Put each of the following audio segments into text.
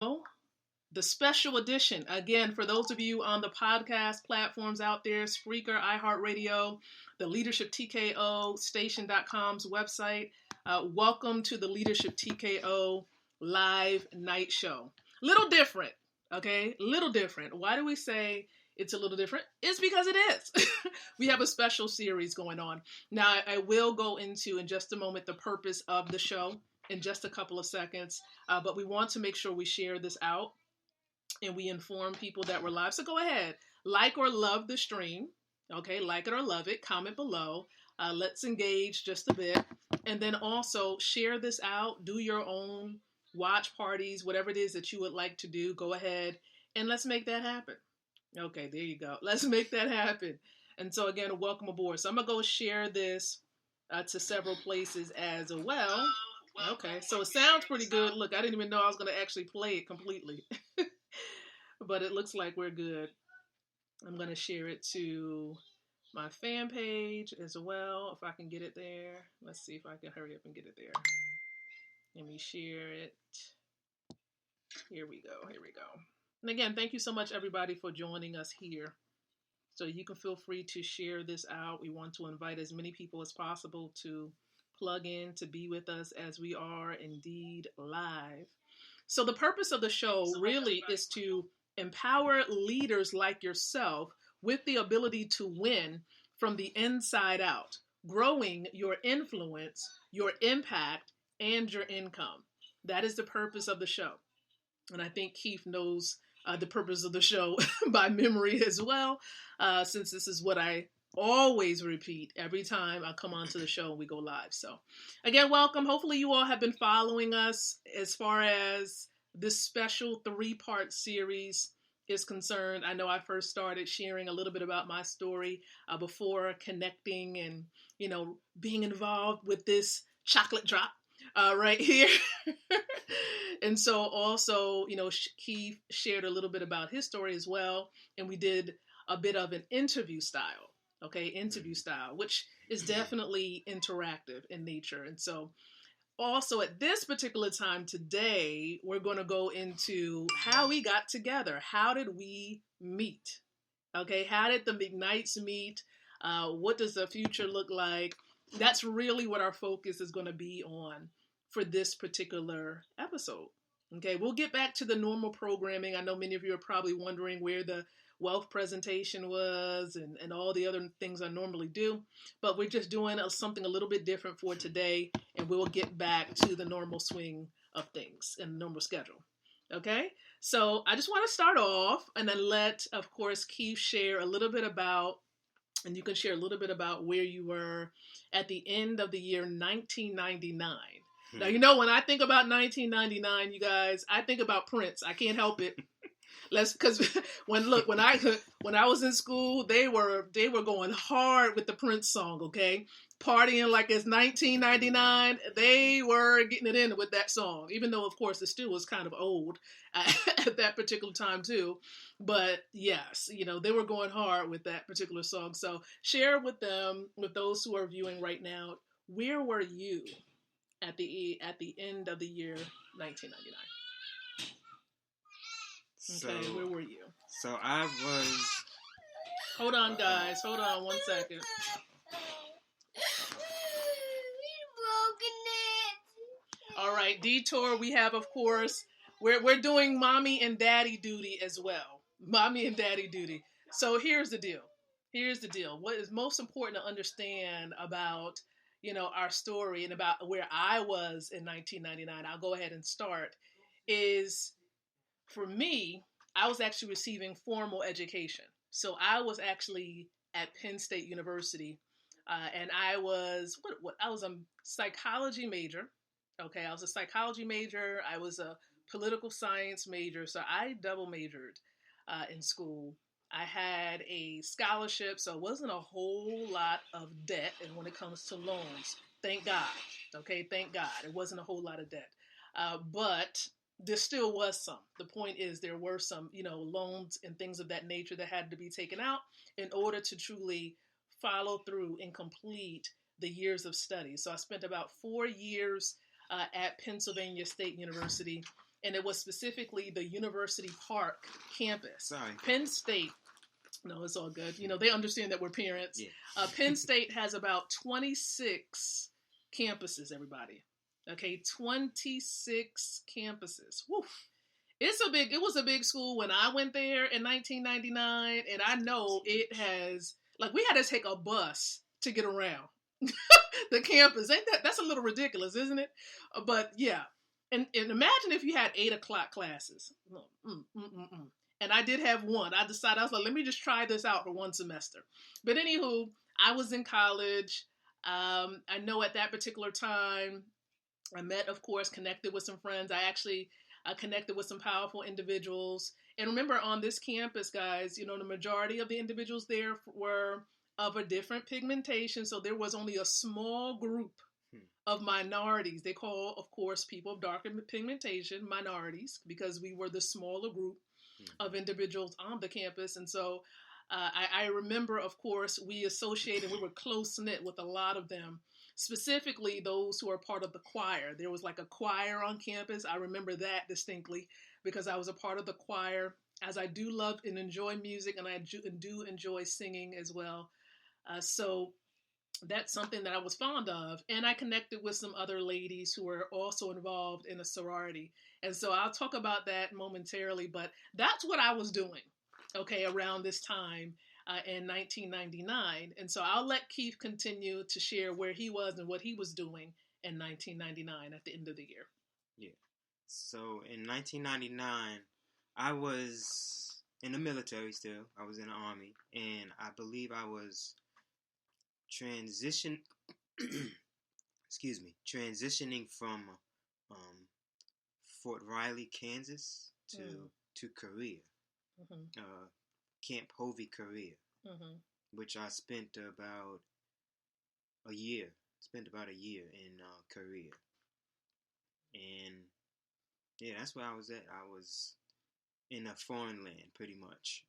Oh, the special edition. Again, for those of you on the podcast platforms out there, Spreaker, iHeartRadio, the Leadership TKO Station.com's website, welcome to the Leadership TKO live night show. Little different, okay? Little different. Why do we say it's a little different? It's because it is. We have a special series going on. Now, I will go into, in just a moment, the purpose of the show in just a couple of seconds, but we want to make sure we share this out and we inform people that we're live. So go ahead, like or love the stream. Okay, like it or love it, comment below. Let's engage just a bit. And then also share this out, do your own watch parties, whatever it is that you would like to do, go ahead and let's make that happen. Okay, there you go. Let's make that happen. And so again, welcome aboard. So I'm gonna go share this to several places as well. Okay, so it sounds pretty good. Look, I didn't even know I was gonna actually play it completely. But it looks like we're good. I'm going to share it to my fan page as well, if I can get it there. Let's see if I can hurry up and get it there. Let me share it. Here we go. And again, thank you so much, everybody, for joining us here. So you can feel free to share this out. We want to invite as many people as possible to plug in, to be with us as we are indeed live. So the purpose of the show really is to empower leaders like yourself with the ability to win from the inside out, growing your influence, your impact, and your income. That is the purpose of the show. And I think Keith knows the purpose of the show by memory as well, since this is what I always repeat every time I come onto the show and we go live. So again, welcome. Hopefully you all have been following us as far as this special 3-part series is concerned. I know I first started sharing a little bit about my story before connecting and, being involved with this chocolate drop right here. And so also, Keith shared a little bit about his story as well. And we did a bit of an interview style, which is definitely interactive in nature. And so also at this particular time today, we're going to go into how we got together. How did we meet? Okay, how did the McKnights meet? What does the future look like? That's really what our focus is going to be on for this particular episode. Okay, we'll get back to the normal programming. I know many of you are probably wondering where the wealth presentation was and all the other things I normally do, but we're just doing something a little bit different for today, and we'll get back to the normal swing of things and the normal schedule. Okay, so I just want to start off and then let, of course, Keith share a little bit about, and you can share a little bit about where you were at the end of the year 1999. Now, when I think about 1999, you guys, I think about Prince. I can't help it. Because when I was in school, they were going hard with the Prince song, okay? Partying like it's 1999. They were getting it in with that song, even though, of course, it still was kind of old at that particular time, too. But yes, they were going hard with that particular song. So share with them, with those who are viewing right now, where were you at the end of the year 1999? Okay, where were you? So I was... Hold on, guys. Hold on 1 second. All right, Detour, we have, of course, we're doing mommy and daddy duty as well. Mommy and daddy duty. So here's the deal. What is most important to understand about, our story and about where I was in 1999, I'll go ahead and start, is... For me, I was actually receiving formal education. So I was actually at Penn State University, and I was I was a psychology major. Okay, I was a psychology major. I was a political science major. So I double majored in school. I had a scholarship, so it wasn't a whole lot of debt. And when it comes to loans, thank God. Okay, thank God, it wasn't a whole lot of debt, but there still was some. The point is there were some, loans and things of that nature that had to be taken out in order to truly follow through and complete the years of study. So I spent about 4 years at Pennsylvania State University. and it was specifically the University Park campus. Sorry. Penn State. No, it's all good. They understand that we're parents. Yeah. Penn State has about 26 campuses, everybody. Okay, 26 campuses. Woo. It was a big school when I went there in 1999, and I know it has, we had to take a bus to get around the campus. That's a little ridiculous, isn't it? But yeah. And imagine if you had 8 o'clock classes. And I did have one. I was like, let me just try this out for one semester. But anywho, I was in college. I know at that particular time, I met, of course, connected with some friends. I actually connected with some powerful individuals. And remember, on this campus, guys, the majority of the individuals there were of a different pigmentation. So there was only a small group of minorities. They call, of course, people of darker pigmentation minorities, because we were the smaller group of individuals on the campus. And so I remember, of course, we were close-knit with a lot of them, specifically those who are part of the choir. There was like a choir on campus. I remember that distinctly because I was a part of the choir, as I do love and enjoy music, and I do enjoy singing as well. So that's something that I was fond of. And I connected with some other ladies who were also involved in a sorority. And so I'll talk about that momentarily, but that's what I was doing, okay, around this time in 1999. And so I'll let Keith continue to share where he was and what he was doing in 1999 at the end of the year. Yeah. So in 1999, I was in the military still. I was in the Army, and I believe I was transitioning from Fort Riley, Kansas to Korea, Camp Hovey, Korea, which I spent about a year. In Korea, and yeah, that's where I was at. I was in a foreign land, pretty much,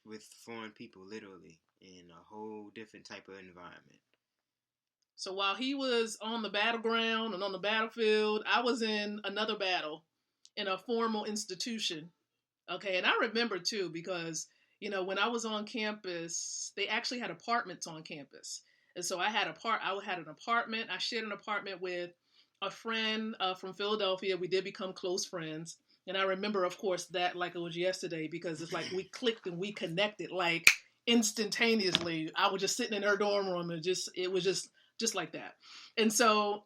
with foreign people, literally, in a whole different type of environment. So while he was on the battleground and on the battlefield, I was in another battle in a formal institution. Okay, and I remember too, because when I was on campus, they actually had apartments on campus, and so I had an apartment. I shared an apartment with a friend from Philadelphia. We did become close friends. And I remember, of course, that like it was yesterday, because it's like we clicked and we connected like instantaneously. I was just sitting in her dorm room, and it was just like that. And so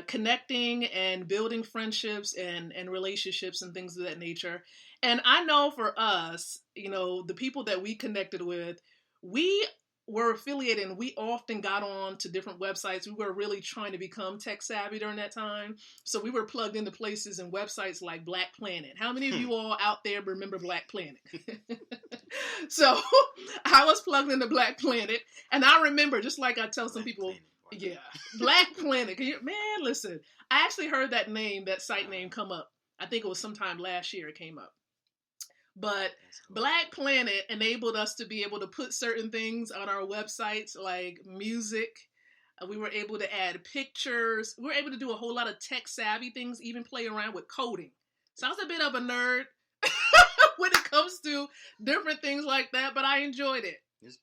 connecting and building friendships and relationships and things of that nature. And I know for us, the people that we connected with, we were affiliated, and we often got on to different websites. We were really trying to become tech savvy during that time. So we were plugged into places and websites like Black Planet. How many of you all out there remember Black Planet? So I was plugged into Black Planet, and I remember, just like I tell some people, yeah, Black Planet. Man, listen, I actually heard that site name come up. I think it was sometime last year it came up. But Black Planet enabled us to be able to put certain things on our websites, like music. We were able to add pictures. We were able to do a whole lot of tech savvy things, even play around with coding. So I was a bit of a nerd when it comes to different things like that, but I enjoyed it.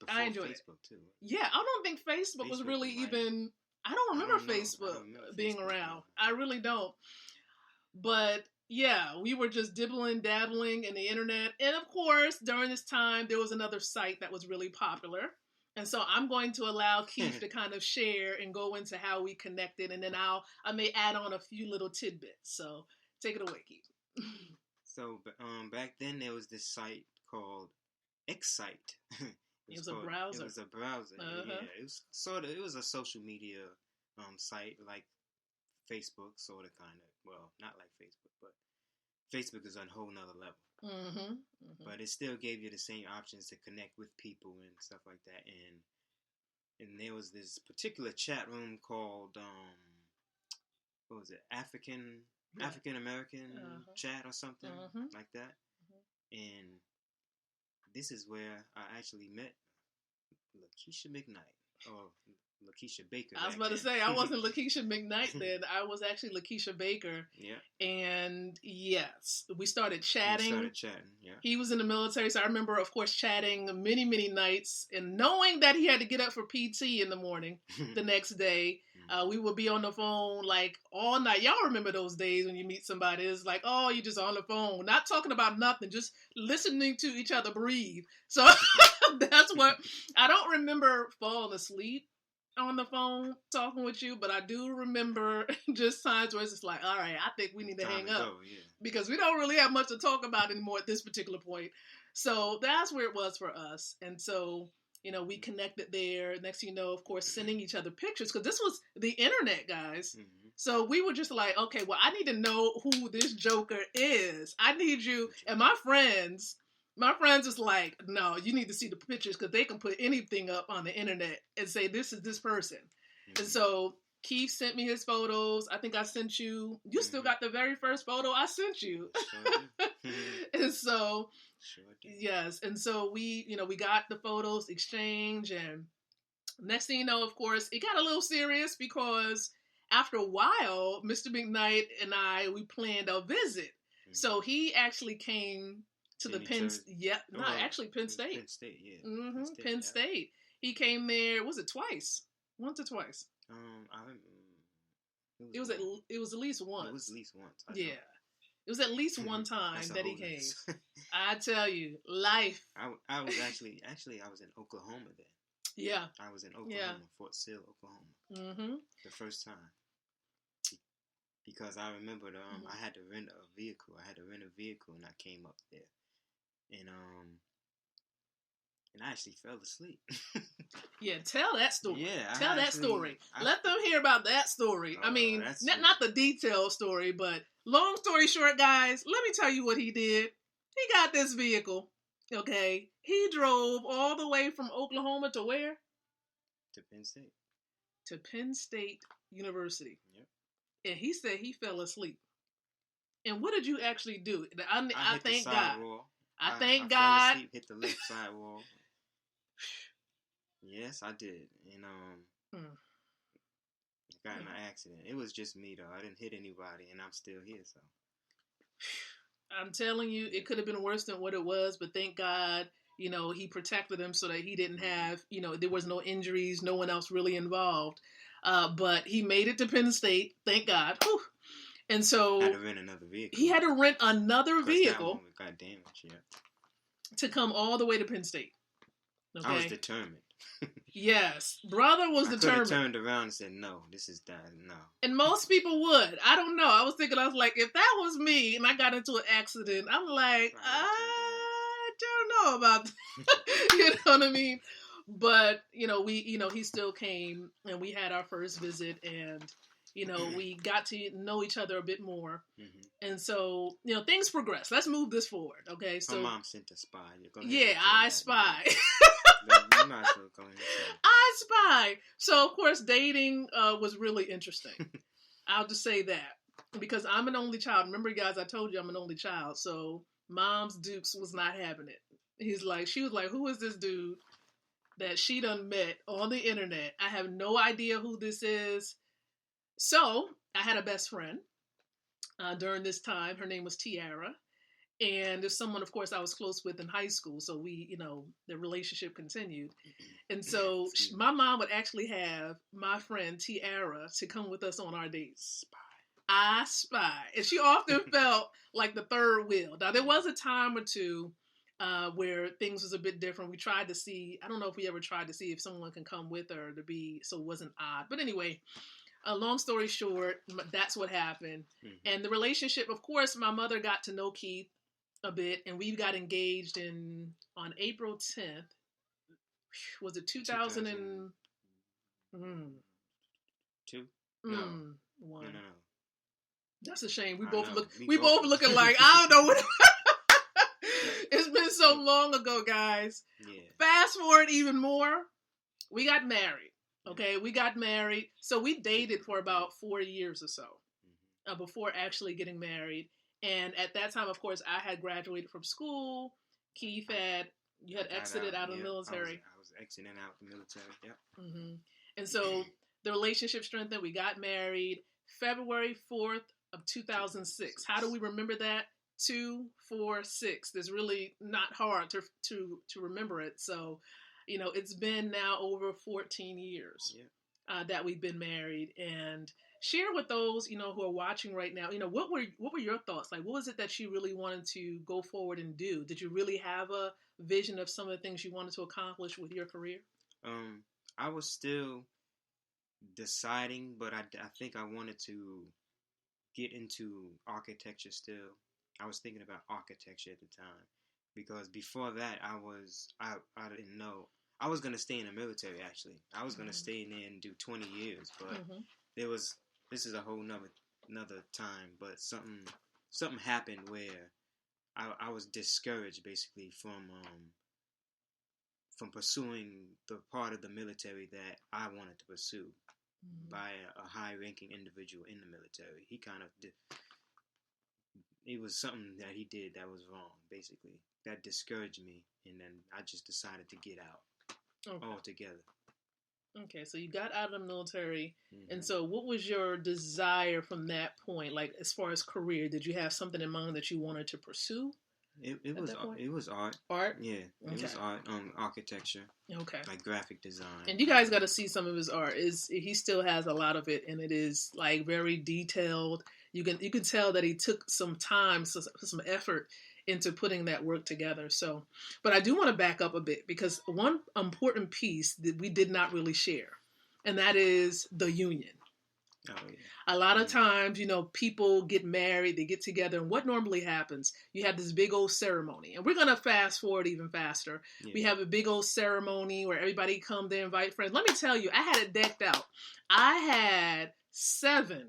I enjoyed Facebook too. Yeah, I don't think Facebook was really even. I don't remember Facebook being around. I really don't. But yeah, we were just dabbling in the internet. And of course, during this time, there was another site that was really popular. And so I'm going to allow Keith to kind of share and go into how we connected. And then I may add on a few little tidbits. So take it away, Keith. So back then, there was this site called Excite. It was a browser. It was a browser. Yeah, it was a social media site like Facebook, sort of, kind of. Well, not like Facebook, but Facebook is on a whole nother level. But it still gave you the same options to connect with people and stuff like that. And there was this particular chat room called what was it? African American chat or something like that. And this is where I actually met Lakeisha McKnight. Or Lakeisha Baker. I was about to say, I wasn't Lakeisha McKnight then. I was actually Lakeisha Baker. Yeah. And yes, we started chatting. Yeah. He was in the military, so I remember, of course, chatting many, many nights and knowing that he had to get up for PT in the morning the next day. We would be on the phone like all night. Y'all remember those days when you meet somebody? It's like, oh, you're just on the phone, not talking about nothing, just listening to each other breathe. So that's what, I don't remember falling asleep on the phone talking with you, but I do remember just times where it's just like, all right, I think we need to hang up because we don't really have much to talk about anymore at this particular point. So that's where it was for us. And so, you know, we connected there. Next thing you know, of course, sending each other pictures because this was the internet, guys. Mm-hmm. So we were just like, okay, well, I need to know who this Joker is. I need you. And my friends is like, no, you need to see the pictures because they can put anything up on the internet and say, this is this person. Mm-hmm. And so Keith sent me his photos. I think I sent you. You still got the very first photo I sent you. Sure. And so, yes. And so we got the photos exchange. And next thing you know, of course, it got a little serious because after a while, Mr. McKnight and we planned a visit. Mm-hmm. So he actually came to the Penn State. Penn State, yeah. Mm-hmm. Penn State. He came there, was it twice? Once or twice? It was at least once. It was at least once. Yeah. It was at least one time that he came. I tell you, life. I was actually I was in Oklahoma then. Yeah. I was in Oklahoma, Fort Sill, Oklahoma. Mm-hmm. The first time. Because I remembered I had to rent a vehicle. And I came up there. And I actually fell asleep. Yeah, tell that story. Yeah, tell that story. Let them hear about that story. I mean, not the detailed story, but long story short, guys, let me tell you what he did. He got this vehicle, okay? He drove all the way from Oklahoma to where? To Penn State. To Penn State University. Yep. And he said he fell asleep. And what did you actually do? I thank God. Sidewall. I thank God. Fell asleep, hit the left sidewall. Yes, I did. And got in an accident. It was just me though. I didn't hit anybody, and I'm still here. So I'm telling you, it could have been worse than what it was. But thank God, you know, he protected him so that he didn't have, you know, there was no injuries, no one else really involved. But he made it to Penn State. Thank God. Whew. And so had to rent another vehicle. He had to rent another vehicle. That one got damaged, yeah. To come all the way to Penn State. Okay? I was determined. Yes. Brother was determined. I could have turned around and said, no, this is that. No. And most people would. I don't know. I was like, if that was me and I got into an accident, I'm like, I don't know about that. You know what I mean? But, he still came and we had our first visit and, we got to know each other a bit more. Mm-hmm. And so, things progress. Let's move this forward. Okay. So my mom sent a spy. I spy. I spy. So, of course, dating was really interesting. I'll just say that. Because I'm an only child. Remember, guys, I told you I'm an only child. So, Mom's Dukes was not having it. She was like, who is this dude that she done met on the internet? I have no idea who this is. So, I had a best friend during this time. Her name was Tiara. And there's someone, of course, I was close with in high school. So we, the relationship continued. And so my mom would actually have my friend Tiara to come with us on our dates. I spy. And she often felt like the third wheel. Now, there was a time or two where things was a bit different. We tried to see, I don't know if we ever tried to see if someone can come with her so it wasn't odd. But anyway, long story short, that's what happened. Mm-hmm. And the relationship, of course, my mother got to know Keith a bit, and we got engaged on April 10th. Was it 2002? No. One. No. That's a shame. We both looking like I don't know what. It's been so long ago, guys. Yeah. Fast forward even more. We got married. Okay, we got married. So we dated for about 4 years or so before actually getting married. And at that time, of course, I had graduated from school. Keith had exited out of the military. I was exiting out the military, yeah. Mm-hmm. And so the relationship strengthened. We got married February 4th of 2006. How do we remember that? 246. It's really not hard to remember it. So, it's been now over 14 years that we've been married. And share with those, who are watching right now, what were your thoughts? Like, what was it that you really wanted to go forward and do? Did you really have a vision of some of the things you wanted to accomplish with your career? I was still deciding, but I think I wanted to get into architecture still. I was thinking about architecture at the time, because before that I didn't know. I was going to stay in the military, actually. I was going to stay in there and do 20 years, but this is a whole another time, but something happened where I was discouraged, basically, from pursuing the part of the military that I wanted to pursue by a high-ranking individual in the military. He kind of it was something that he did that was wrong, basically. That discouraged me, and then I just decided to get out altogether. Okay, so you got out of the military, and so what was your desire from that point? Like, as far as career, did you have something in mind that you wanted to pursue? It was art. Art? Yeah, it was art. Architecture. Okay. Like graphic design. And you guys got to see some of his art. He still has a lot of it, and it is like very detailed. You can tell that he took some time, some effort into putting that work together. So, but I do want to back up a bit, because one important piece that we did not really share, and that is the union. Oh, yeah. A lot of times, people get married, they get together, and what normally happens, you have this big old ceremony. And we're going to fast forward even faster. Yeah. We have a big old ceremony where everybody come, they invite friends. Let me tell you, I had it decked out. I had 6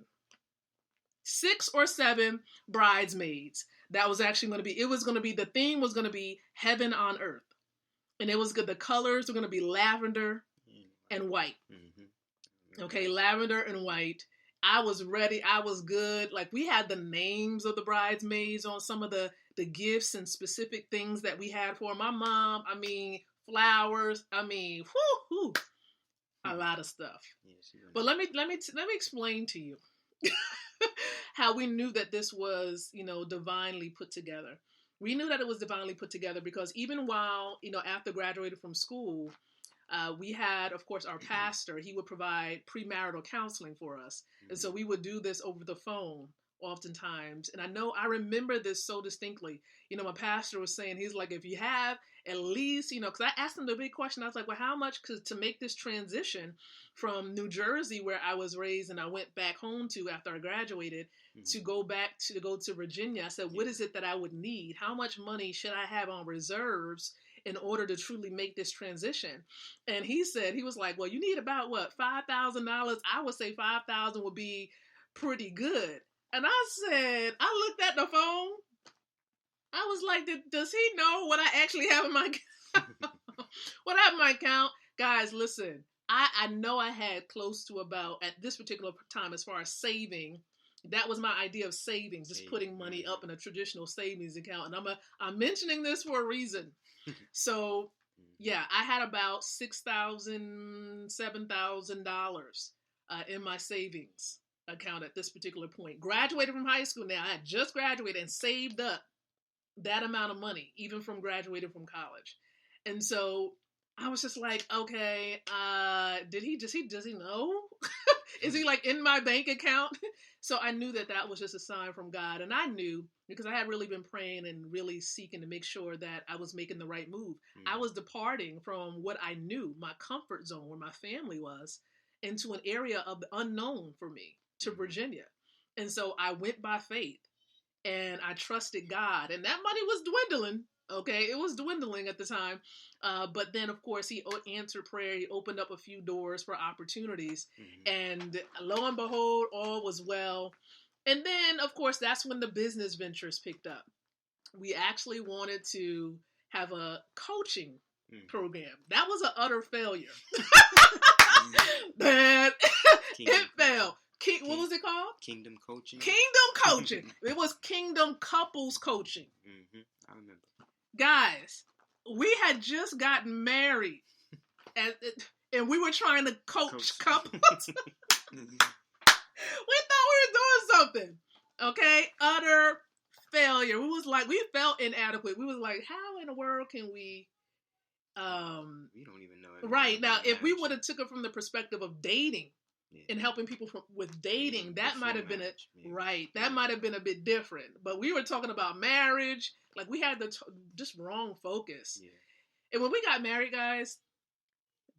or 7 bridesmaids. That was actually the theme was going to be heaven on earth. And it was good. The colors were going to be lavender and white. Mm-hmm. Okay, lavender and white. I was ready. I was good. Like, we had the names of the bridesmaids on some of the gifts and specific things that we had for my mom. I mean, flowers. I mean, a lot of stuff. Yes, but let me explain to you how we knew that this was, divinely put together. We knew that it was divinely put together because even while, after graduating from school, we had, of course, our pastor. He would provide premarital counseling for us. And so we would do this over the phone oftentimes. And I remember this so distinctly. My pastor was saying, he's like, if you have at least, because I asked him the big question. I was like, well, how much to make this transition from New Jersey, where I was raised and I went back home to after I graduated, to go to Virginia. I said, what is it that I would need? How much money should I have on reserves in order to truly make this transition? And he was like, well, you need about $5,000. I would say 5,000 would be pretty good. And I said, I looked at the phone. I was like, does he know what I actually have in my account? Guys, listen, I know I had close to about, at this particular time, as far as saving, that was my idea of savings, just putting money up in a traditional savings account. And I'm mentioning this for a reason. So, yeah, I had about $6,000, $7,000 in my savings account at this particular point. Graduated from high school now. I had just graduated and saved up that amount of money, even from graduating from college. And so I was just like, okay, does he know? Is he like in my bank account? So I knew that was just a sign from God. And I knew, because I had really been praying and really seeking to make sure that I was making the right move. I was departing from what I knew, my comfort zone, where my family was, into an area of the unknown for me, to Virginia. And so I went by faith and I trusted God, and that money was dwindling. Okay. It was dwindling at the time. But then, of course, he answered prayer. He opened up a few doors for opportunities, and lo and behold, all was well. And then, of course, that's when the business ventures picked up. We actually wanted to have a coaching program. That was an utter failure. That it failed. What was it called? Kingdom Coaching. Kingdom Coaching. It was Kingdom Couples Coaching. I remember. Guys, we had just gotten married. and we were trying to coach couples. We thought we were doing something. Okay? Utter failure. We felt inadequate. We was like, how in the world can we we don't even know right. Now, if we would have took it from the perspective of dating and helping people with dating, that might have been that might have been a bit different. But we were talking about marriage. Like, we had the just wrong focus. Yeah. And when we got married, guys,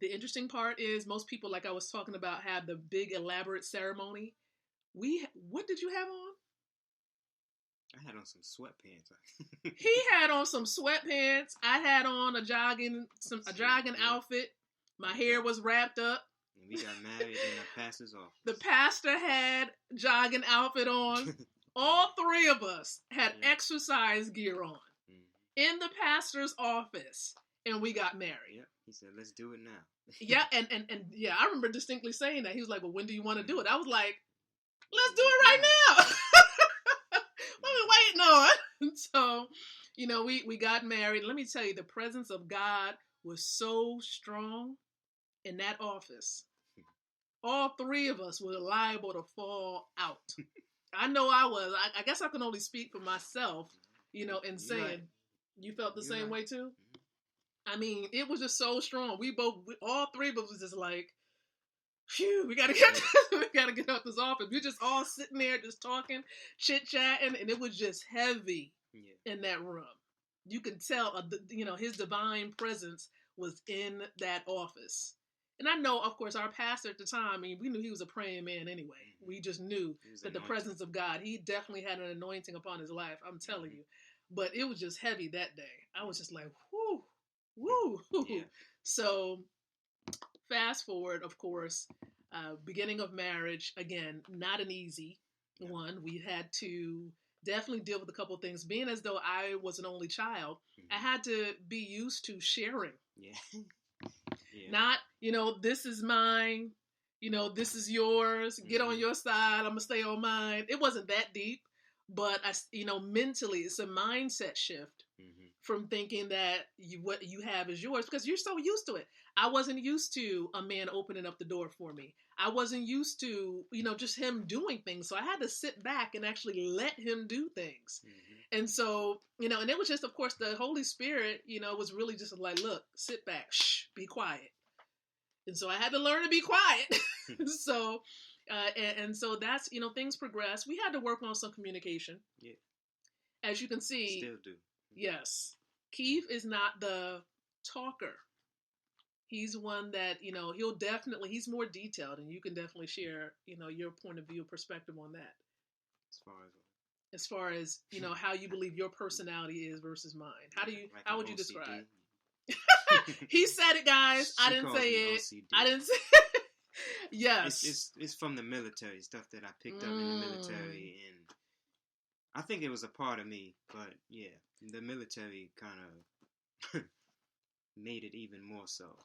the interesting part is most people, like I was talking about, have the big elaborate ceremony. What did you have on? I had on some sweatpants. He had on some sweatpants. I had on a jogging outfit. My hair was wrapped up. And we got married in the pastor's office. The pastor had jogging outfit on. All three of us had exercise gear on in the pastor's office, and we got married. Yep. He said, "Let's do it now." Yeah, and yeah, I remember distinctly saying that. He was like, "Well, when do you want to do it?" I was like, "Let's do it right now." What are we waiting on? So, we got married. Let me tell you, the presence of God was so strong in that office. All three of us were liable to fall out. I know I was. I guess I can only speak for myself, in saying, you felt the same way too? I mean, it was just so strong. All three of us was just like, phew, we gotta get out this office. We're just all sitting there, just talking, chit-chatting, and it was just heavy in that room. You could tell, his divine presence was in that office. And I know, of course, our pastor at the time, I mean, we knew he was a praying man anyway. We just knew that the presence of God, he definitely had an anointing upon his life, I'm telling you. But it was just heavy that day. I was just like, whoo, woo. Yeah. So, fast forward, of course, beginning of marriage, again, not an easy one. We had to definitely deal with a couple of things. Being as though I was an only child, I had to be used to sharing. Yeah. Not, this is mine, this is yours, get on your side, I'm gonna stay on mine. It wasn't that deep, but mentally it's a mindset shift from thinking that what you have is yours, because you're so used to it. I wasn't used to a man opening up the door for me. I wasn't used to, just him doing things. So I had to sit back and actually let him do things. And so, and it was just, of course, the Holy Spirit, was really just like, look, sit back, shh, be quiet. And so I had to learn to be quiet. So, and so that's, things progress. We had to work on some communication. Yeah. As you can see. Still do. Yes. Keith is not the talker. He's one that, he's more detailed, and you can definitely share, your point of view, perspective on that. As far as, how you believe your personality is versus mine. How would you describe? He said it, guys. I didn't say it. OCD. I didn't say it. Yes. It's from the military, stuff that I picked up in the military, and I think it was a part of me, but yeah, the military kind of made it even more so.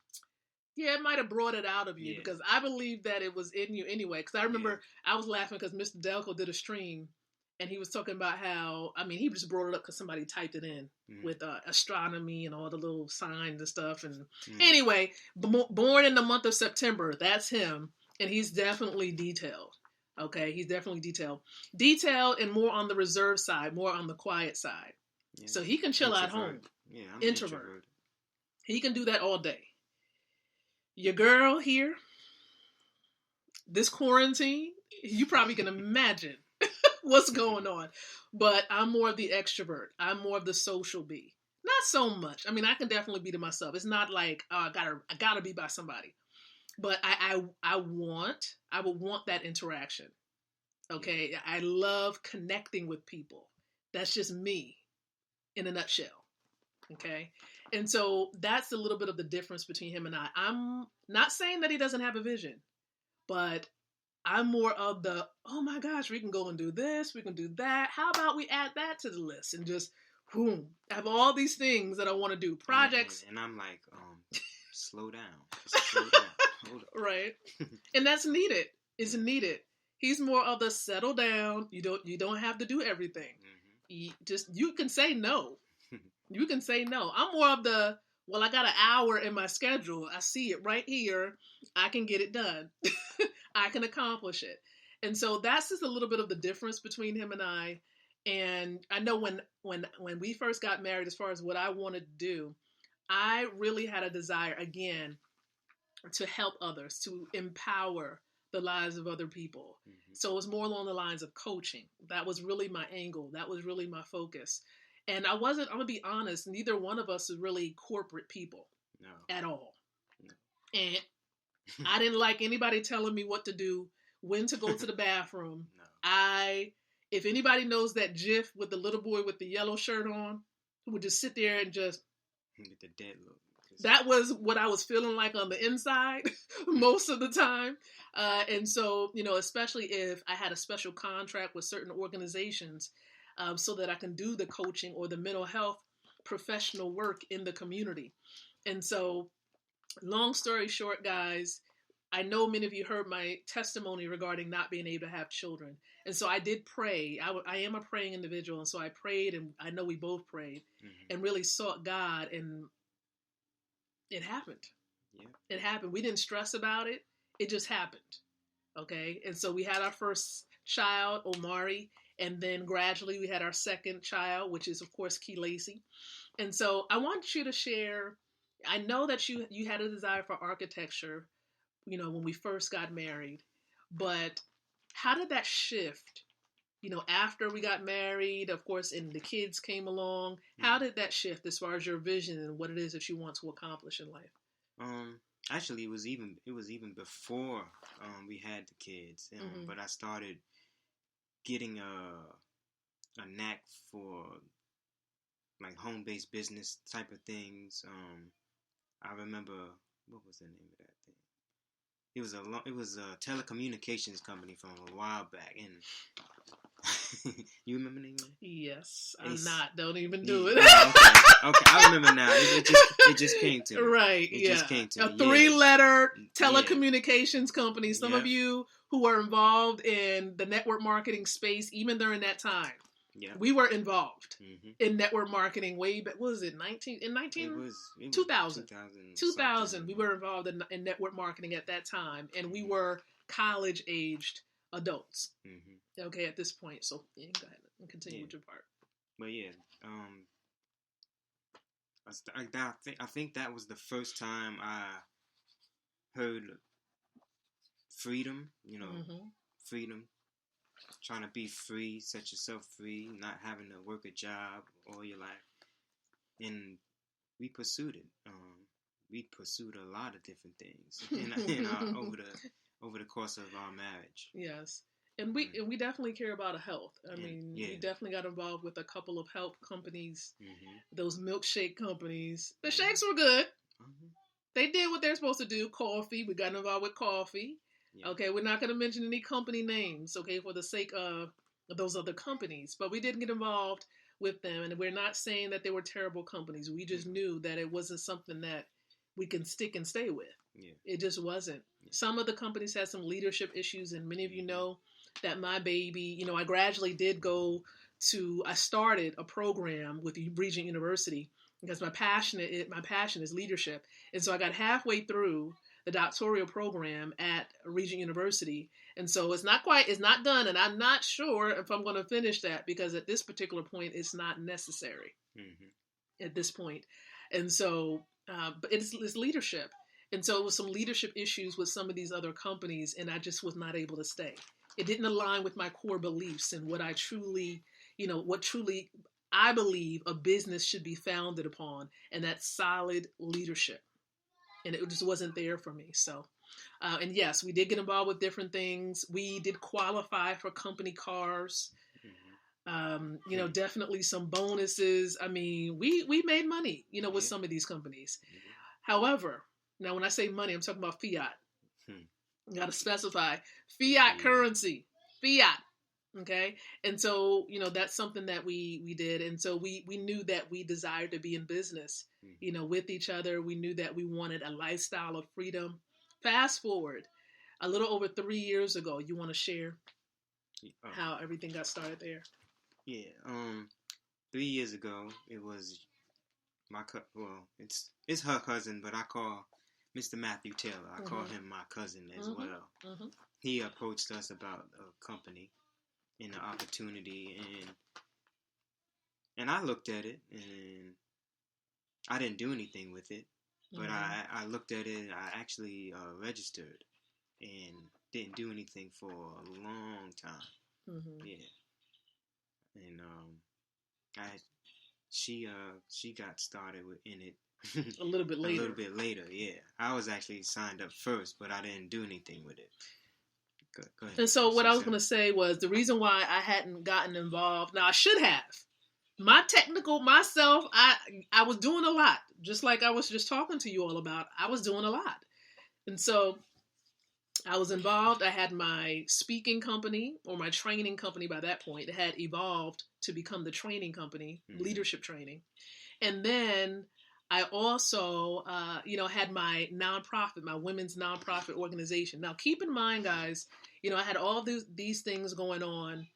Yeah, it might have brought it out of you, because I believe that it was in you anyway. Because I remember I was laughing because Mr. Delco did a stream, and he was talking about how, he just brought it up because somebody typed it in with astronomy and all the little signs and stuff. And anyway, born in the month of September, that's him, and he's definitely detailed. Okay, he's definitely detailed. Detailed and more on the reserve side, more on the quiet side. Yeah. So he can chill at home. Yeah, I'm introvert. He can do that all day. Your girl here, this quarantine, you probably can imagine what's going on. But I'm more of the extrovert. I'm more of the social bee. Not so much. I can definitely be to myself. It's not like, I gotta be by somebody. But I would want that interaction. Okay, yeah. I love connecting with people. That's just me in a nutshell. Okay, and so that's a little bit of the difference between him and I. I'm not saying that he doesn't have a vision, but I'm more of the, oh my gosh, we can go and do this, we can do that. How about we add that to the list and just, boom, I have all these things that I want to do, projects. And I'm like, slow down. Slow down. Hold up. Right. And that's needed. It's needed. He's more of the settle down. You don't have to do everything. You can say no. You can say no. I'm more of the, Well, I got an hour in my schedule. I see it right here. I can get it done. I can accomplish it. And so that's just a little bit of the difference between him and I. And I know when we first got married, as far as what I wanted to do, I really had a desire, again, to help others, to empower the lives of other people. Mm-hmm. So it was more along the lines of coaching. That was really my angle. That was really my focus. And I'm going to be honest, neither one of us is really corporate people at all. No. And I didn't like anybody telling me what to do, when to go to the bathroom. No. If anybody knows that GIF with the little boy with the yellow shirt on, who would just sit there and just get the dead look. That was what I was feeling like on the inside most of the time. And so, especially if I had a special contract with certain organizations, so that I can do the coaching or the mental health professional work in the community. And so, long story short, guys, I know many of you heard my testimony regarding not being able to have children. And so I did pray. I am a praying individual. And so I prayed, and I know we both prayed, and really sought God, and it happened. Yeah. It happened. We didn't stress about it. It just happened. Okay. And so we had our first child, Omari, and then gradually we had our second child, which is, of course, Key Lacey. And so I want you to share, I know that you had a desire for architecture, when we first got married, but how did that shift? After we got married, of course, and the kids came along, how did that shift as far as your vision and what it is that you want to accomplish in life? Actually, it was even before we had the kids, but I started getting a knack for like home-based business type of things. I remember, what was the name of that thing? It was a telecommunications company from a while back, and you remember the name of it? Yes, I'm not. Don't even do it. Okay, I remember now. It just came to me. Right, it just came to me. A 3-letter telecommunications company. Some of you who are involved in the network marketing space, even during that time, we were involved in network marketing way back. What was it? 2000. We were involved in network marketing at that time, and we were college-aged adults. Okay, at this point, so go ahead and continue with your part. But I think that was the first time I heard freedom. Freedom, trying to be free, set yourself free, not having to work a job all your life, and we pursued it. We pursued a lot of different things over the course of our marriage. Yes. And we definitely care about health. I mean, we definitely got involved with a couple of health companies, those milkshake companies. The shakes were good. They did what they're supposed to do. Coffee, we got involved with coffee. Yeah. Okay, we're not going to mention any company names, okay, for the sake of those other companies. But we didn't get involved with them, and we're not saying that they were terrible companies. We just knew that it wasn't something that we can stick and stay with. Yeah. It just wasn't. Yeah. Some of the companies had some leadership issues, and many of you know that my baby, I gradually did I started a program with Regent University because my passion is leadership. And so I got halfway through the doctoral program at Regent University. And so it's not done. And I'm not sure if I'm going to finish that because at this particular point, it's not necessary at this point. And so, but it's leadership. And so it was some leadership issues with some of these other companies, and I just was not able to stay. It didn't align with my core beliefs and what I truly I believe a business should be founded upon, and that's solid leadership. And it just wasn't there for me. So, and yes, we did get involved with different things. We did qualify for company cars. Definitely some bonuses. I mean, we made money, with some of these companies. However, now when I say money, I'm talking about fiat. You got to specify fiat currency, fiat. Okay. And so, that's something that we did. And so we knew that we desired to be in business, with each other. We knew that we wanted a lifestyle of freedom. Fast forward a little over 3 years ago. You want to share how everything got started there? Yeah. 3 years ago, it was well, it's her cousin, but I call Mr. Matthew Taylor. I call him my cousin as well. He approached us about a company and an opportunity, and I looked at it, and I didn't do anything with it, but I looked at it, and I actually registered and didn't do anything for a long time. Yeah. And she got started in it a little bit later. A little bit later, yeah. I was actually signed up first, but I didn't do anything with it. Go ahead. And so what I was going to say was the reason why I hadn't gotten involved. Now I should have. Myself, I was doing a lot, just like I was just talking to you all about. I was doing a lot, and so I was involved. I had my speaking company or my training company by that point. It had evolved to become the training company, leadership training. And then I also, had my nonprofit, my women's nonprofit organization. Now, keep in mind, guys, I had all these things going on.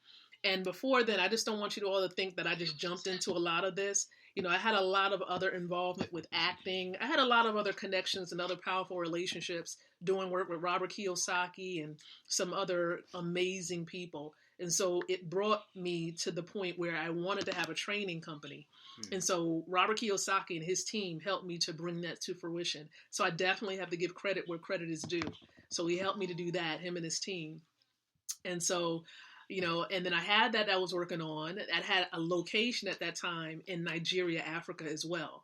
And before then, I just don't want you to all to think that I just jumped into a lot of this. I had a lot of other involvement with acting. I had a lot of other connections and other powerful relationships doing work with Robert Kiyosaki and some other amazing people. And so it brought me to the point where I wanted to have a training company. And so Robert Kiyosaki and his team helped me to bring that to fruition. So I definitely have to give credit where credit is due. So he helped me to do that, him and his team. And so and then I had that I was working on. I had a location at that time in Nigeria, Africa as well.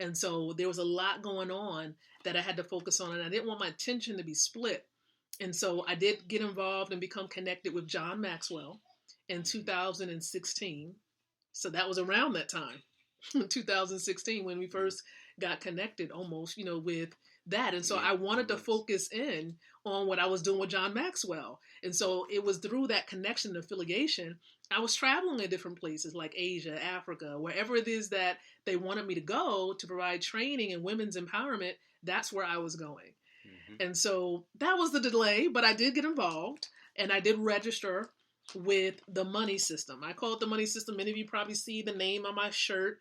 And so there was a lot going on that I had to focus on, and I didn't want my attention to be split. And so I did get involved and become connected with John Maxwell in 2016. So that was around that time, 2016, when we first got connected almost, with that. And so I wanted to focus in on what I was doing with John Maxwell. And so it was through that connection and affiliation, I was traveling in different places like Asia, Africa, wherever it is that they wanted me to go to provide training and women's empowerment. That's where I was going. And so that was the delay, but I did get involved and I did register with the money system. I call it the money system. Many of you probably see the name on my shirt.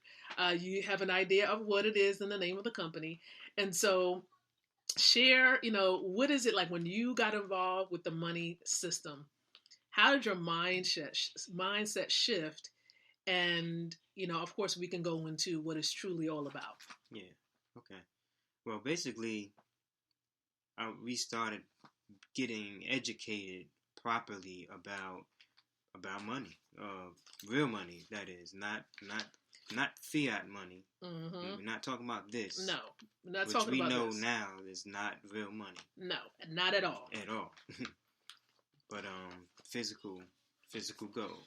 You have an idea of what it is and the name of the company. And so share, what is it like when you got involved with the money system? How did your mindset shift? And, of course, we can go into what it's truly all about. Yeah. Okay. Well, basically, we started getting educated properly about money, real money. That is not fiat money. We're not talking about this. No, we're not talking about this. Which we know now is not real money. No, not at all. At all. But physical gold.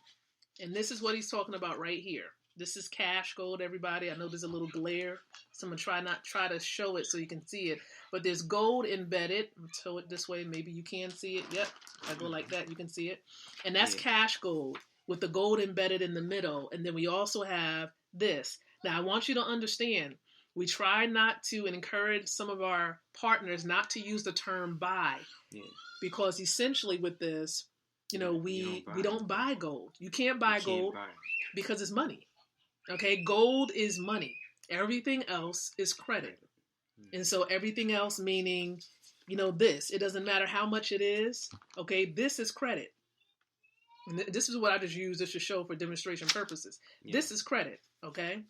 And this is what he's talking about right here. This is cash gold, everybody. I know there's a little glare, so I'm going to try to show it so you can see it. But there's gold embedded. I'll show it this way. Maybe you can see it. Yep. If I go like that, you can see it. And that's cash gold with the gold embedded in the middle. And then we also have this. Now, I want you to understand, we try not to encourage some of our partners not to use the term buy. Yeah. Because essentially with this, we don't buy gold. You can't buy gold because it's money. Okay, gold is money. Everything else is credit. And so everything else meaning, this. It doesn't matter how much it is. Okay, this is credit. And this is what I just use this to show for demonstration purposes. Yeah. This is credit. Okay,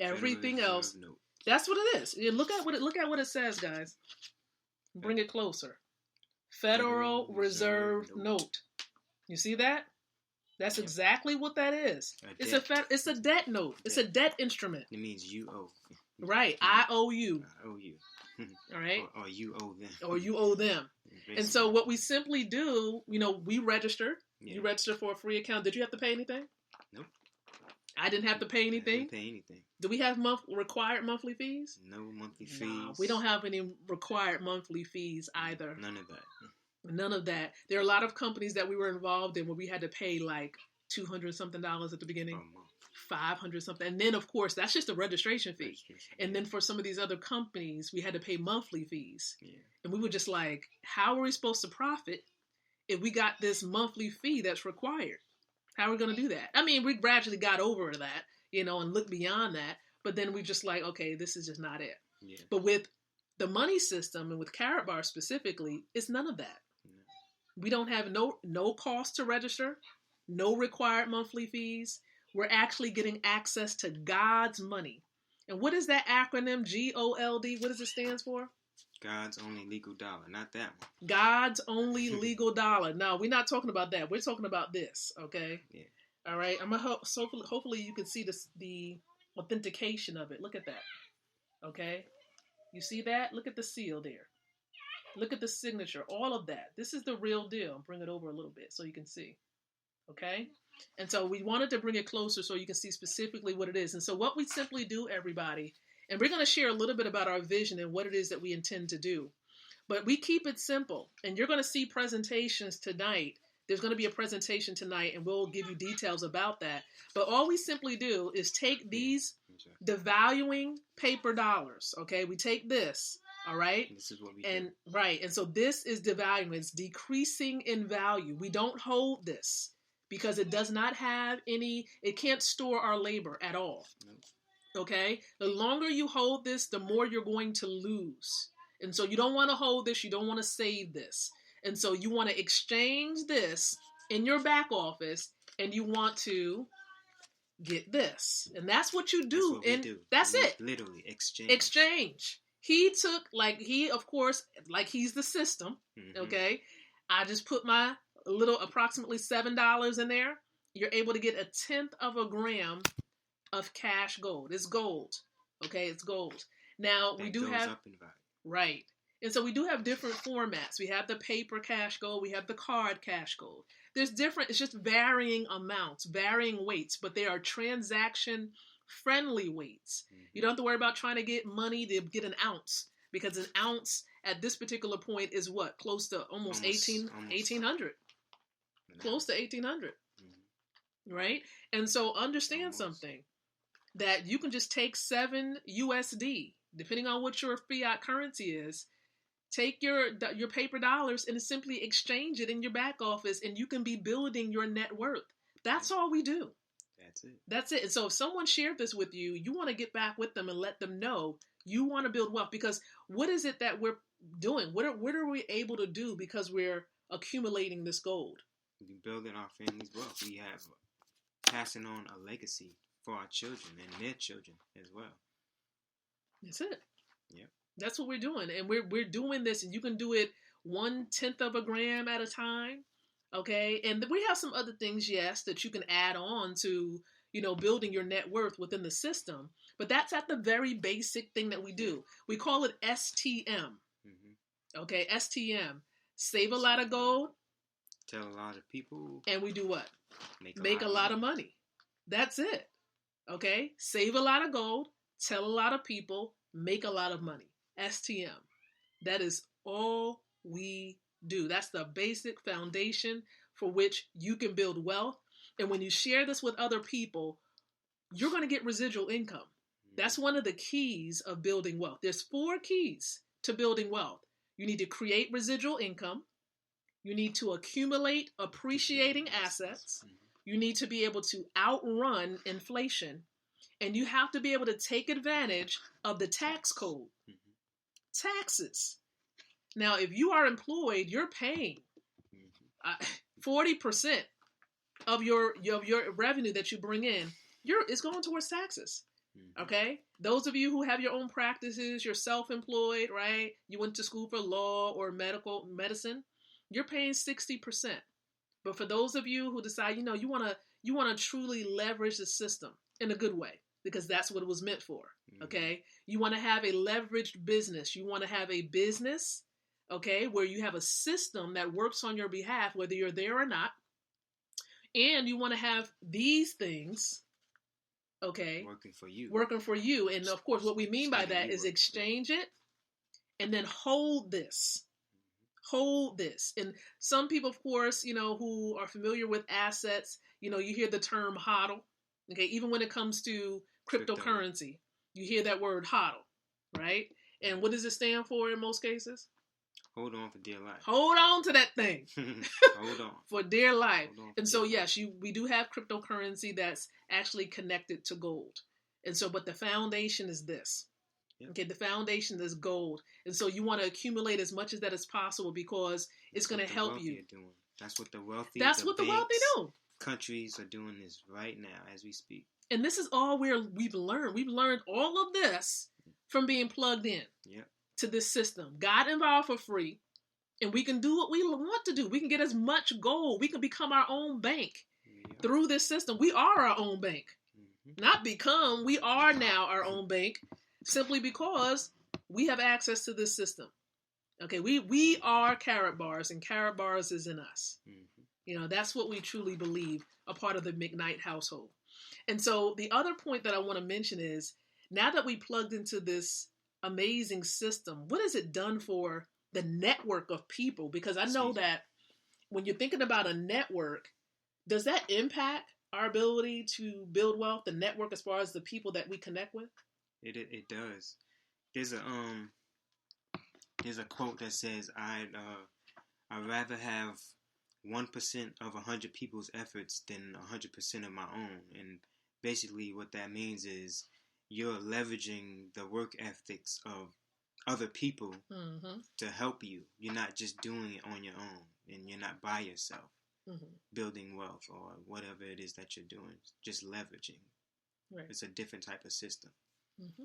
everything else. That's what it is. Look at what it says, guys. Bring it closer. Federal Reserve Note. You see that? That's exactly what that is. It's a debt note. It's a debt instrument. It means you owe. Right. I owe you. I owe you. All right. Or you owe them. Or you owe them. Basically. And so what we simply do, we register. Yeah. You register for a free account. Did you have to pay anything? Nope. I didn't have to pay anything. I didn't pay anything. Do we have required monthly fees? No monthly fees. No, we don't have any required monthly fees either. None of that. None of that. There are a lot of companies that we were involved in where we had to pay like $200 something at the beginning, $500 something, and then of course that's just a registration fee. And then for some of these other companies, we had to pay monthly fees. Yeah. And we were just like, how are we supposed to profit if we got this monthly fee that's required? How are we going to do that? I mean, we gradually got over that, and looked beyond that. but then we just like, okay, this is just not it. Yeah. But with the money system and with Carrot Bar specifically, it's none of that. Yeah. We don't have no cost to register, no required monthly fees. We're actually getting access to God's money. And what is that acronym, GOLD? What does it stand for? God's only legal dollar, not that one. God's only legal dollar. No, we're not talking about that. We're talking about this, okay? Yeah. All right. I'm gonna hopefully you can see the authentication of it. Look at that. Okay? You see that? Look at the seal there. Look at the signature. All of that. This is the real deal. Bring it over a little bit so you can see. Okay? And so we wanted to bring it closer so you can see specifically what it is. And so what we simply do, everybody, and we're going to share a little bit about our vision and what it is that we intend to do. But we keep it simple. And you're going to see presentations tonight. There's going to be a presentation tonight, and we'll give you details about that. But all we simply do is take these devaluing paper dollars, okay? We take this, all right? This is what we do. Right, and so this is devaluing. It's decreasing in value. We don't hold this because it does not have it can't store our labor at all, okay? The longer you hold this, the more you're going to lose. And so you don't want to hold this. You don't want to save this. And so you want to exchange this in your back office, and you want to get this. And that's what you do. That's it. Literally exchange. Exchange. He took, of course, he's the system. Mm-hmm. Okay. I just put my little approximately $7 in there. You're able to get 1/10 of a gram of cash gold. It's gold. Okay. It's gold. Now we do have, up in value. Right. And so we do have different formats. We have the paper cash gold. We have the card cash gold. There's different, it's just varying amounts, varying weights, but they are transaction friendly weights. Mm-hmm. You don't have to worry about trying to get money to get an ounce, because an ounce at this particular point is what? Close to almost 1800. Close to 1800. Mm-hmm. Right? And so understand something, that you can just take 7 USD, depending on what your fiat currency is. Take your paper dollars and simply exchange it in your back office, and you can be building your net worth. That's all we do. That's it. And so if someone shared this with you, you want to get back with them and let them know you want to build wealth. Because what is it that we're doing? What are we able to do because we're accumulating this gold? We're building our family's wealth. We have passing on a legacy for our children and their children as well. That's it. Yeah. That's what we're doing. And we're doing this, and you can do it 1/10 of a gram at a time. Okay. And we have some other things, yes, that you can add on to, building your net worth within the system. But that's at the very basic thing that we do. We call it STM. Mm-hmm. Okay. STM. Save a lot of gold. Tell a lot of people. And we do what? Make a lot of money. That's it. Okay. Save a lot of gold. Tell a lot of people. Make a lot of money. STM. That is all we do. That's the basic foundation for which you can build wealth. And when you share this with other people, you're going to get residual income. That's one of the keys of building wealth. There's 4 keys to building wealth. You need to create residual income. You need to accumulate appreciating assets. You need to be able to outrun inflation. And you have to be able to take advantage of the tax code. Taxes. Now, if you are employed, you're paying 40% of your revenue that you bring in. It's going towards taxes. Okay? Those of you who have your own practices, you're self-employed, right? You went to school for law or medicine, you're paying 60%. But for those of you who decide, you want to truly leverage the system in a good way, because that's what it was meant for. Okay. You want to have a leveraged business. You want to have a business, okay, where you have a system that works on your behalf, whether you're there or not. And you want to have these things, okay, working for you. And of course, what we mean by that is exchange it and then hold this. Hold this. And some people, of course, who are familiar with assets, you hear the term HODL. Okay, even when it comes to cryptocurrency, you hear that word HODL, right? And what does it stand for in most cases? Hold on for dear life. Hold on to that thing. Hold on. For dear life. And so, yes, we do have cryptocurrency that's actually connected to gold. And so, but the foundation is this. Yep. Okay, the foundation is gold. And so you want to accumulate as much as that as possible because it's going to help you. Doing. That's what the wealthy do. Countries are doing this right now as we speak. And this is all we've learned. We've learned all of this from being plugged in to this system. Got involved for free, and we can do what we want to do. We can get as much gold. We can become our own bank through this system. We are our own bank. Mm-hmm. Not become. We are now our own bank simply because we have access to this system. Okay, we are Carrot Bars, and Carrot Bars is in us. Mm-hmm. That's what we truly believe, a part of the McKnight household. And so the other point that I want to mention is, now that we plugged into this amazing system, what has it done for the network of people? Because I know that when you're thinking about a network, does that impact our ability to build wealth, the network, as far as the people that we connect with? It does. There's a quote that says, I'd rather have 1% of 100 people's efforts than 100% of my own. And basically what that means is you're leveraging the work ethics of other people to help you. You're not just doing it on your own, and you're not by yourself building wealth or whatever it is that you're doing. Just leveraging. Right. It's a different type of system. Mm-hmm.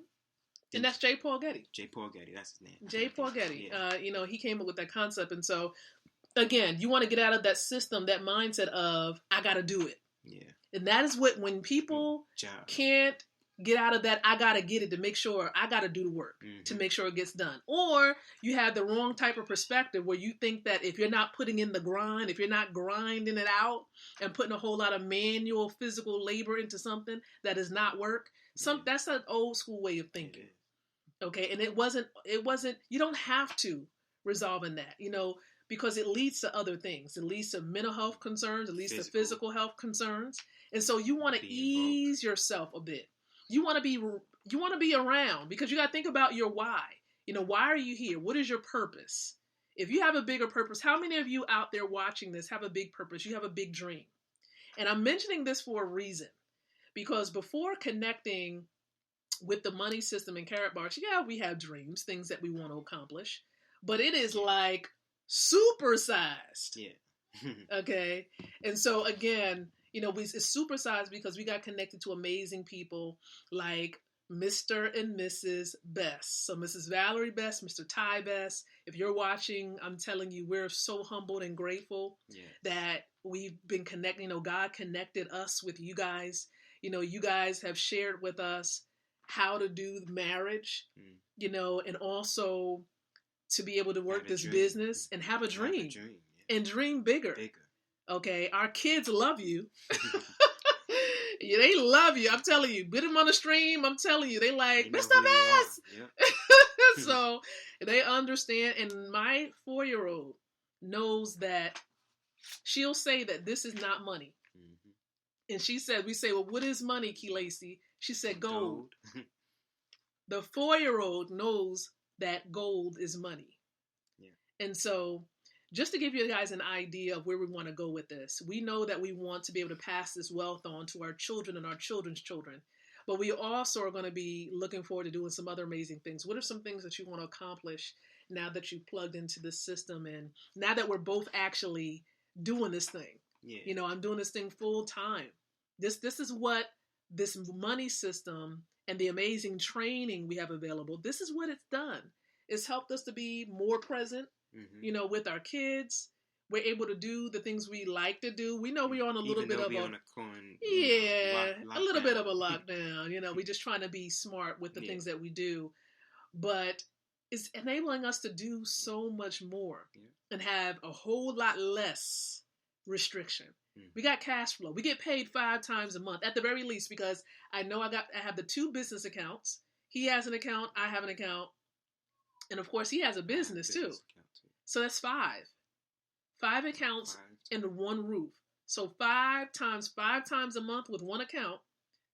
And that's J. Paul Getty. J. Paul Getty, that's his name. J. Paul Getty. Yeah. He came up with that concept. And so, again, you want to get out of that system, that mindset of, I got to do it. Yeah. And that is when people can't get out of that, I got to get it to make sure I got to do the work to make sure it gets done. Or you have the wrong type of perspective where you think that if you're not putting in the grind, if you're not grinding it out and putting a whole lot of manual, physical labor into something that is not work, that's an old school way of thinking. Okay. And it wasn't, you don't have to resolve in that, because it leads to other things. It leads to mental health concerns. It leads to physical health concerns. And so you want to ease yourself a bit. You want to be around, because you got to think about your why. Why are you here? What is your purpose? If you have a bigger purpose, how many of you out there watching this have a big purpose? You have a big dream. And I'm mentioning this for a reason, because before connecting with the money system and Carrot Bars, we have dreams, things that we want to accomplish, but it is like supersized. Yeah. Okay. And so again, it's supersized because we got connected to amazing people like Mr. and Mrs. Best. So Mrs. Valerie Best, Mr. Ty Best, if you're watching, I'm telling you, we're so humbled and grateful that we've been connecting. God connected us with you guys. You guys have shared with us how to do marriage, and also to be able to work this business and have a dream, and dream bigger. Okay, our kids love you. They love you. I'm telling you. Put them on the stream. I'm telling you. They like, Mr. Bass. Yep. So they understand. And my 4-year-old knows that she'll say that this is not money. Mm-hmm. And we say, well, what is money, Key Lacey? She said, gold. The 4-year-old knows that gold is money. Yeah. And so, just to give you guys an idea of where we want to go with this, we know that we want to be able to pass this wealth on to our children and our children's children. But we also are going to be looking forward to doing some other amazing things. What are some things that you want to accomplish now that you've plugged into this system, and now that we're both actually doing this thing? Yeah. I'm doing this thing full time. This is what this money system and the amazing training we have available, this is what it's done. It's helped us to be more present, with our kids. We're able to do the things we like to do. We know we're on a little bit of a little bit of a lockdown. We're just trying to be smart with the things that we do. But it's enabling us to do so much more and have a whole lot less restriction. We got cash flow. We get paid 5 times a month at the very least, because I know I have the 2 business accounts. He has an account. I have an account. And of course he has a business too. So that's 5 accounts under one roof. So 5 times a month with one account,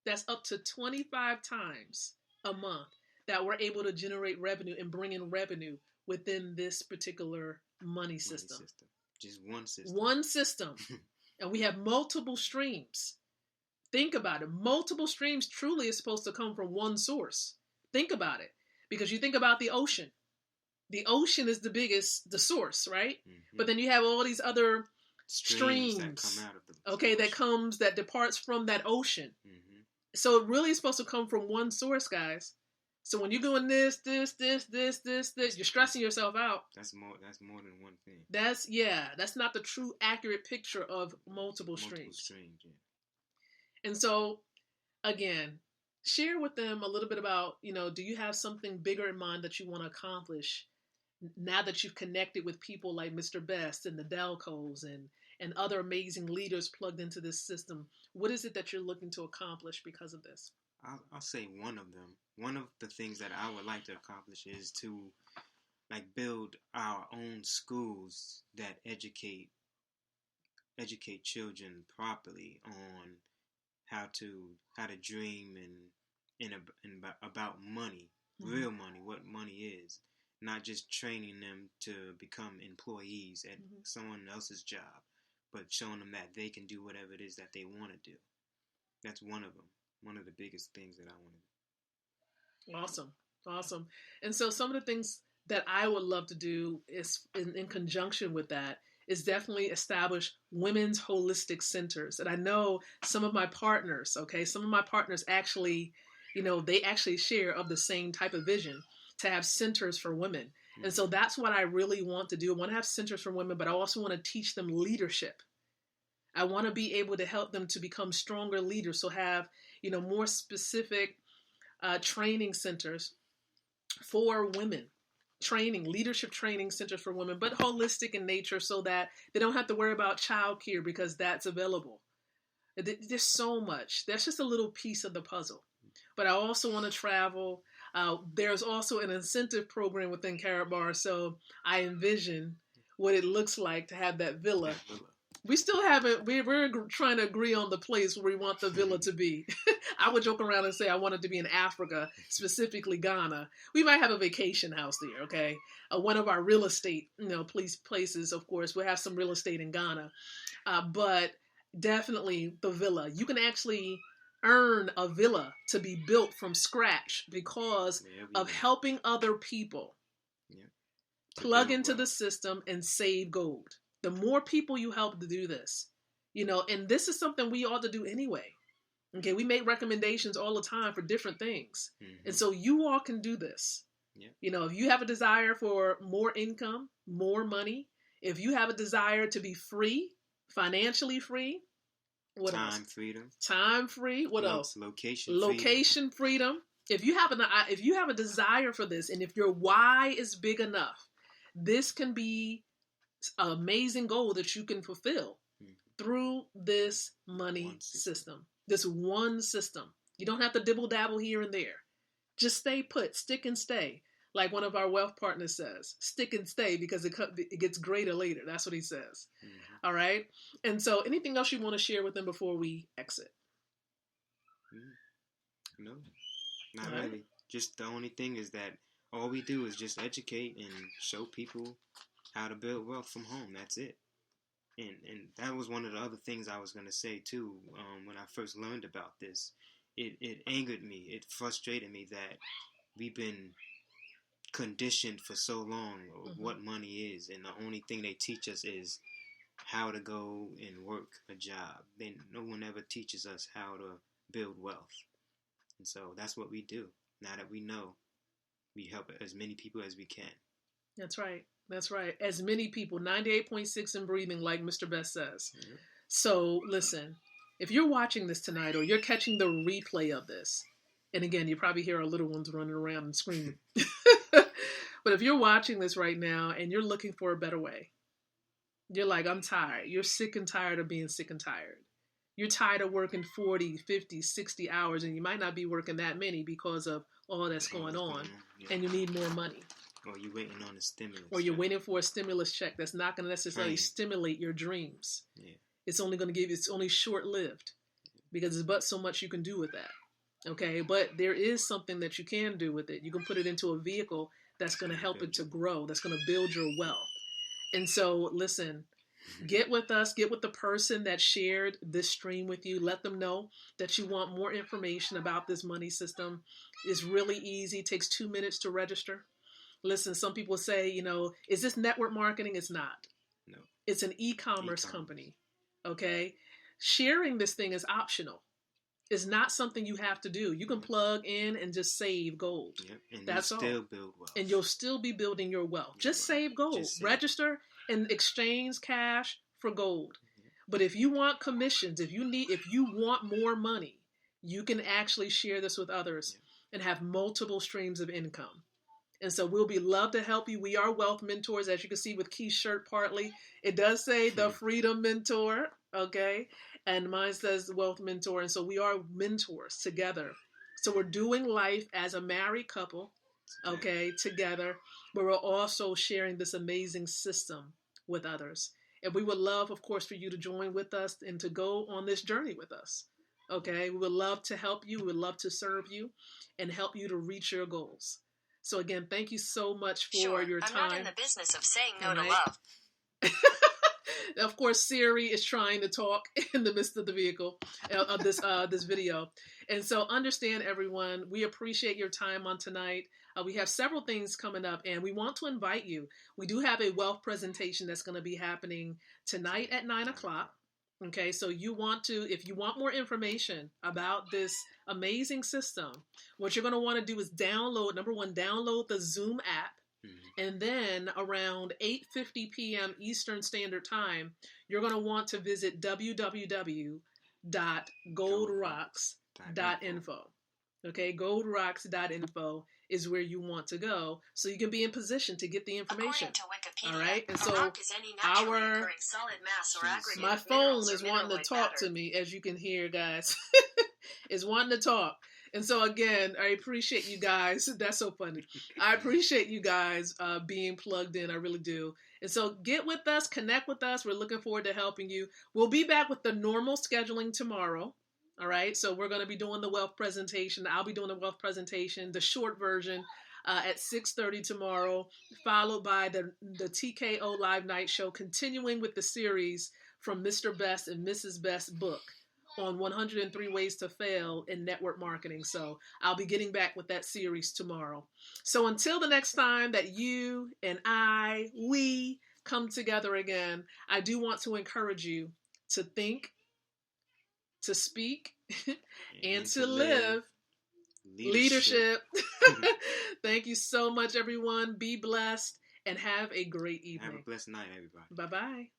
that's up to 25 times a month that we're able to generate revenue and bring in revenue within this particular money system. Just one system. One system. And we have multiple streams. Think about it. Multiple streams truly is supposed to come from one source. Think about it. Because you think about the ocean. The ocean is the source, right? Mm-hmm. But then you have all these other streams that come out of the ocean. that departs from that ocean. Mm-hmm. So it really is supposed to come from one source, guys. So when you're doing this, you're stressing yourself out. That's more than one thing. That's not the true accurate picture of multiple streams. Yeah. And so, again, share with them a little bit about, do you have something bigger in mind that you want to accomplish now that you've connected with people like Mr. Best and the Delcos and other amazing leaders plugged into this system? What is it that you're looking to accomplish because of this? I'll say one of them. One of the things that I would like to accomplish is to build our own schools that educate children properly on how to dream and about money, mm-hmm. real money, what money is, not just training them to become employees at mm-hmm. someone else's job, but showing them that they can do whatever it is that they want to do. That's one of them. One of the biggest things that I want to do. Awesome. And so some of the things that I would love to do is in conjunction with that is definitely establish women's holistic centers. And I know some of my partners actually, they actually share of the same type of vision to have centers for women. Mm-hmm. And so that's what I really want to do. I want to have centers for women, but I also want to teach them leadership. I want to be able to help them to become stronger leaders. So have, more specific training centers for women. Leadership training centers for women, but holistic in nature so that they don't have to worry about childcare because that's available. There's so much. That's just a little piece of the puzzle. But I also want to travel. There's also an incentive program within Carrot Bar, so I envision what it looks like to have that villa. We still haven't, we're trying to agree on the place where we want the villa to be. I would joke around and say I want it to be in Africa, specifically Ghana. We might have a vacation house there, okay? One of our real estate, places, of course, we'll have some real estate in Ghana. But definitely the villa. You can actually earn a villa to be built from scratch because of helping other people plug into the system and save gold. The more people you help to do this, and this is something we ought to do anyway. Okay, we make recommendations all the time for different things. Mm-hmm. And so you all can do this. Yeah. If you have a desire for more income, more money, if you have a desire to be free, financially free, what else? Time free. What else? Location freedom. If you have a desire for this, and if your why is big enough, this can be an amazing goal that you can fulfill through this money system. This one system. You don't have to dibble dabble here and there. Just stay put, stick and stay. Like one of our wealth partners says, stick and stay because it gets greater later. That's what he says. Mm-hmm. All right. And so anything else you want to share with them before we exit? No, not really. Right. Just the only thing is that all we do is just educate and show people how to build wealth from home. That's it. And that was one of the other things I was going to say too. When I first learned about this, it angered me. It frustrated me that we've been conditioned for so long of mm-hmm. what money is, and the only thing they teach us is how to go and work a job. Then no one ever teaches us how to build wealth. And so that's what we do. Now that we know, we help as many people as we can. That's right. As many people, 98.6 and breathing, like Mr. Best says. Mm-hmm. So listen, if you're watching this tonight or you're catching the replay of this, and again, you probably hear our little ones running around and screaming. But if you're watching this right now and you're looking for a better way, you're like, I'm tired. You're sick and tired of being sick and tired. You're tired of working 40, 50, 60 hours, and you might not be working that many because of all that's going on, and you need more money. Or you're waiting on a stimulus. Or you're waiting for a stimulus check that's not going to necessarily stimulate your dreams. Yeah. It's only going to it's only short-lived because there's but so much you can do with that. Okay, but there is something that you can do with it. You can put it into a vehicle that's going to help it to grow, that's going to build your wealth. And so, listen, Get with us. Get with the person that shared this stream with you. Let them know that you want more information about this money system. It's really easy. It takes 2 minutes to register. Listen, some people say, is this network marketing? It's not. No. It's an e-commerce company. Okay? Sharing this thing is optional. It's not something you have to do. You can plug in and just save gold. Yep. And that's you'll still all. Build wealth. And you'll still be building your wealth. Just save gold. Register and exchange cash for gold. But if you want commissions, if you want more money, you can actually share this with others and have multiple streams of income. And so we'll be love to help you. We are wealth mentors, as you can see with Keith's shirt partly. It does say the Freedom Mentor, okay? And mine says Wealth Mentor. And so we are mentors together. So we're doing life as a married couple, okay, together. But we're also sharing this amazing system with others. And we would love, of course, for you to join with us and to go on this journey with us. Okay, we would love to help you. We would love to serve you and help you to reach your goals. So again, thank you so much for your time. I'm not in the business of saying no to love. Of course, Siri is trying to talk in the midst of the vehicle of this video. And so understand, everyone, we appreciate your time on tonight. We have several things coming up, and we want to invite you. We do have a wealth presentation that's going to be happening tonight at 9 o'clock. Okay, so if you want more information about this amazing system, what you're going to want to do is download the Zoom app. And then around 8:50 p.m. Eastern Standard Time, you're going to want to visit www.goldrocks.info. Okay, goldrocks.info is where you want to go, so you can be in position to get the information. According to Wikipedia, all right, and so rock is any naturally occurring solid mass or aggregate my of phone minerals is or wanting to mineral-like talk matter. to me, as you can hear, guys. Is wanting to talk. And so again, I appreciate you guys. That's so funny. I appreciate you guys being plugged in. I really do. And so get with us, connect with us. We're looking forward to helping you. We'll be back with the normal scheduling tomorrow. All right. So we're going to be doing the wealth presentation. I'll be doing the wealth presentation, the short version, at 6:30 tomorrow, followed by the TKO Live Night Show, continuing with the series from Mr. Best and Mrs. Best's book on 103 Ways to Fail in Network Marketing. So I'll be getting back with that series tomorrow. So until the next time that you and we come together again, I do want to encourage you to think, to speak, and to live leadership. Thank you so much, everyone. Be blessed and have a great evening. Have a blessed night, everybody. Bye-bye.